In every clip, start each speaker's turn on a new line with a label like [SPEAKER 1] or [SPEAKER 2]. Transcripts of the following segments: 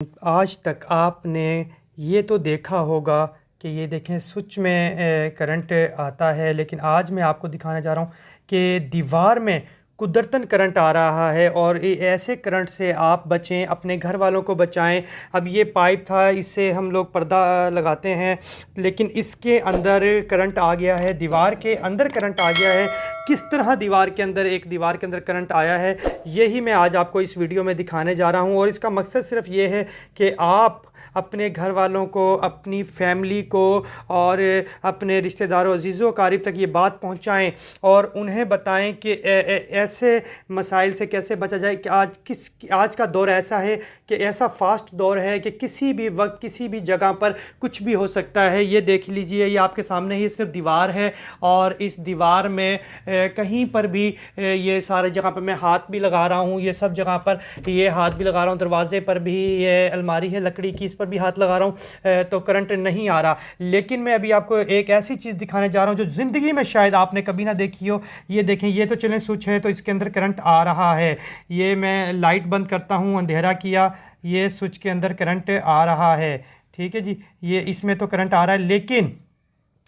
[SPEAKER 1] आज तक आपने ये तो देखा होगा कि ये देखें स्विच में करंट आता है, लेकिन आज मैं आपको दिखाने जा रहा हूँ कि दीवार में कुदरतन करंट आ रहा है और ये ऐसे करंट से आप बचें, अपने घर वालों को बचाएं। अब ये पाइप था, इससे हम लोग पर्दा लगाते हैं, लेकिन इसके अंदर करंट आ गया है, दीवार के अंदर करंट आ गया है। किस तरह दीवार के अंदर करंट आया है, यही मैं आज आपको इस वीडियो में दिखाने जा रहा हूँ। और इसका मकसद सिर्फ ये है कि आप अपने घर वालों को, अपनी फैमिली को और अपने रिश्तेदारों अजीज़ों क़रीब तक ये बात पहुंचाएं और उन्हें बताएं कि ऐसे मसाइल से कैसे बचा जाए। कि आज का दौर ऐसा है कि ऐसा फास्ट दौर है कि किसी भी वक्त किसी भी जगह पर कुछ भी हो सकता है। ये देख लीजिए, ये आपके सामने ही सिर्फ दीवार है और इस दीवार में कहीं पर भी ये सारी जगह पर मैं हाथ भी लगा रहा हूँ, ये सब जगह पर ये हाथ भी लगा रहा हूँ, दरवाजे पर भी, ये अलमारी है लकड़ी की, इस पर भी हाथ लगा रहा हूँ, तो करंट नहीं आ रहा। लेकिन मैं अभी आपको एक ऐसी चीज़ दिखाने जा रहा हूँ जो ज़िंदगी में शायद आपने कभी ना देखी हो। ये देखें, ये तो चलें स्विच है तो इसके अंदर करंट आ रहा है। ये मैं लाइट बंद करता हूँ, अंधेरा किया, ये स्विच के अंदर करंट आ रहा है। ठीक है जी, ये इसमें तो करंट आ रहा है,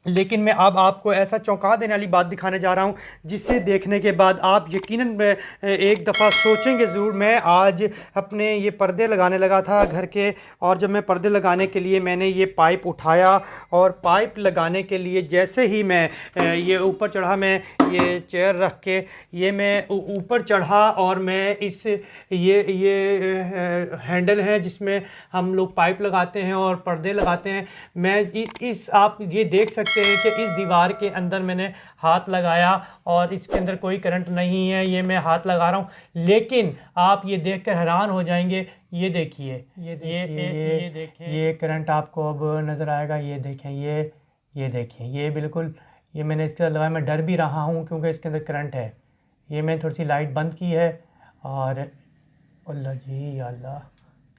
[SPEAKER 1] लेकिन मैं अब आपको ऐसा चौंका देने वाली बात दिखाने जा रहा हूँ जिसे देखने के बाद आप यकीनन एक दफ़ा सोचेंगे ज़रूर। मैं आज अपने ये पर्दे लगाने लगा था घर के, और जब मैं पर्दे लगाने के लिए मैंने ये पाइप उठाया और पाइप लगाने के लिए जैसे ही मैं ये ऊपर चढ़ा, मैं ये चेयर रख के ये मैं ऊपर चढ़ा और मैं इस ये हैंडल है जिसमें हम लोग पाइप लगाते हैं और पर्दे लगाते हैं, मैं इस आप ये देख सकते हैं कि इस दीवार के अंदर मैंने हाथ लगाया और इसके अंदर कोई करंट नहीं है। ये मैं हाथ लगा रहा हूँ, लेकिन आप ये देखकर हैरान हो जाएंगे। ये देखिए, ये देखें, ये करंट आपको अब नज़र आएगा। ये देखें, ये देखें, ये बिल्कुल, ये मैंने इसके अंदर लगाया। मैं डर भी रहा हूँ क्योंकि इसके अंदर करंट है। ये मैंने थोड़ी सी लाइट बंद की है और अल्लाह जी अल्लाह,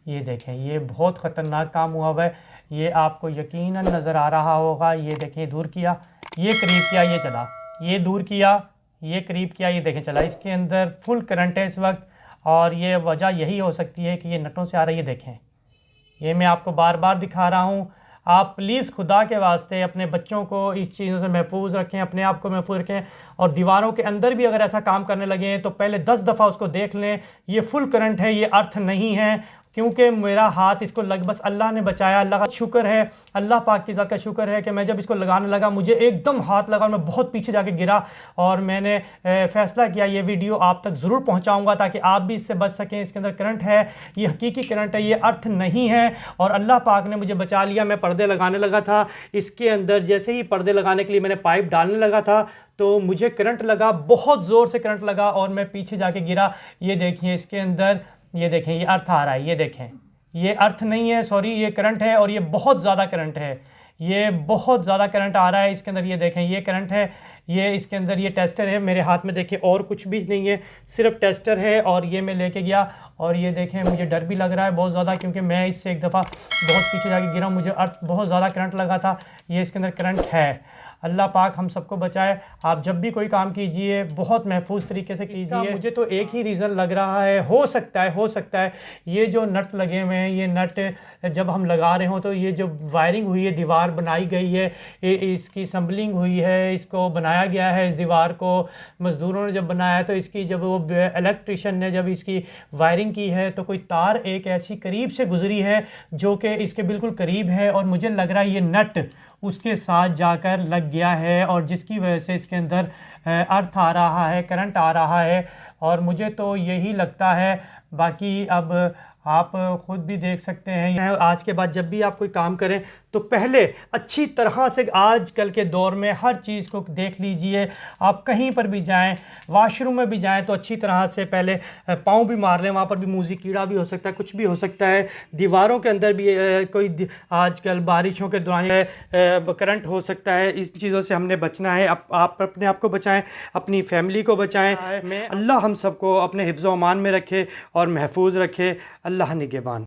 [SPEAKER 1] ये देखें, ये बहुत ख़तरनाक काम हुआ है। ये आपको यकीनन नज़र आ रहा होगा। ये देखें, दूर किया, ये करीब किया, ये चला, ये दूर किया, ये करीब किया, ये देखें चला। इसके अंदर फुल करंट है इस वक्त और ये वजह यही हो सकती है कि ये नटों से आ रही है। देखें, ये मैं आपको बार बार दिखा रहा हूँ। आप प्लीज़ खुदा के वास्ते अपने बच्चों को इस चीज़ों से महफूज रखें, अपने आप को महफूज रखें। और दीवारों के अंदर भी अगर ऐसा काम करने लगे तो पहले 10 दफ़ा उसको देख लें। ये फुल करंट है, ये अर्थ नहीं है, क्योंकि मेरा हाथ इसको बस अल्लाह ने बचाया। अल्लाह का शुक्र है, अल्लाह पाक की ज़ात का शुक्र है कि मैं जब इसको लगाने लगा मुझे एकदम हाथ लगा और मैं बहुत पीछे जाके गिरा। और मैंने फ़ैसला किया ये वीडियो आप तक ज़रूर पहुंचाऊंगा ताकि आप भी इससे बच सकें। इसके अंदर करंट है, ये हकीकी करंट है, ये अर्थ नहीं है, और अल्लाह पाक ने मुझे बचा लिया। मैं पर्दे लगाने लगा था, इसके अंदर जैसे ही पर्दे लगाने के लिए मैंने पाइप डालने लगा था तो मुझे करंट लगा, बहुत ज़ोर से करंट लगा और मैं पीछे जाके गिरा। ये देखिए, इसके अंदर ये देखें, ये अर्थ आ रहा है। ये देखें, ये अर्थ नहीं है, सॉरी, ये करंट है और ये बहुत ज़्यादा करंट है, ये बहुत ज़्यादा करंट आ रहा है इसके अंदर। ये देखें, ये करंट है, ये इसके अंदर ये टेस्टर है मेरे हाथ में, देखें, और कुछ भी नहीं है, सिर्फ टेस्टर है। और ये मैं लेके गया और ये देखें, मुझे डर भी लग रहा है बहुत ज़्यादा क्योंकि मैं इससे एक दफ़ा बहुत पीछे जाके गिरा, मुझे अर्थ बहुत ज़्यादा करंट लगा था। ये इसके अंदर करंट है। अल्लाह पाक हम सबको बचाए। आप जब भी कोई काम कीजिए बहुत महफूज तरीके से कीजिए। मुझे तो एक ही रीज़न लग रहा है, हो सकता है ये जो नट लगे हुए हैं, ये नट जब हम लगा रहे हो तो ये जो वायरिंग हुई है, दीवार बनाई गई है, इसकी असम्बलिंग हुई है, इसको बनाया गया है, इस दीवार को मज़दूरों ने जब बनाया तो इसकी जब वो इलेक्ट्रिशियन ने जब इसकी वायरिंग की है तो कोई तार एक ऐसी करीब से गुजरी है जो कि इसके बिल्कुल करीब है, और मुझे लग रहा है ये नट उसके साथ जाकर लग गया है और जिसकी वजह से इसके अंदर अर्थ आ रहा है, करंट आ रहा है। और मुझे तो यही लगता है, बाकी अब आप ख़ुद भी देख सकते हैं। आज के बाद जब भी आप कोई काम करें तो पहले अच्छी तरह से, आजकल के दौर में हर चीज़ को देख लीजिए। आप कहीं पर भी जाएं, वाशरूम में भी जाएं तो अच्छी तरह से पहले पाँव भी मार लें, वहाँ पर भी मूज़ी कीड़ा भी हो सकता है, कुछ भी हो सकता है। दीवारों के अंदर भी कोई आजकल बारिशों के दौरान करंट हो सकता है। इस चीज़ों से हमने बचना है। आप अपने आप को बचाएँ, अपनी फैमिली को बचाएँ। अल्लाह हम सबको अपने हिफ्ज़-ओ-अमान में रखे और महफूज रखे। अल्लाह निगहबान।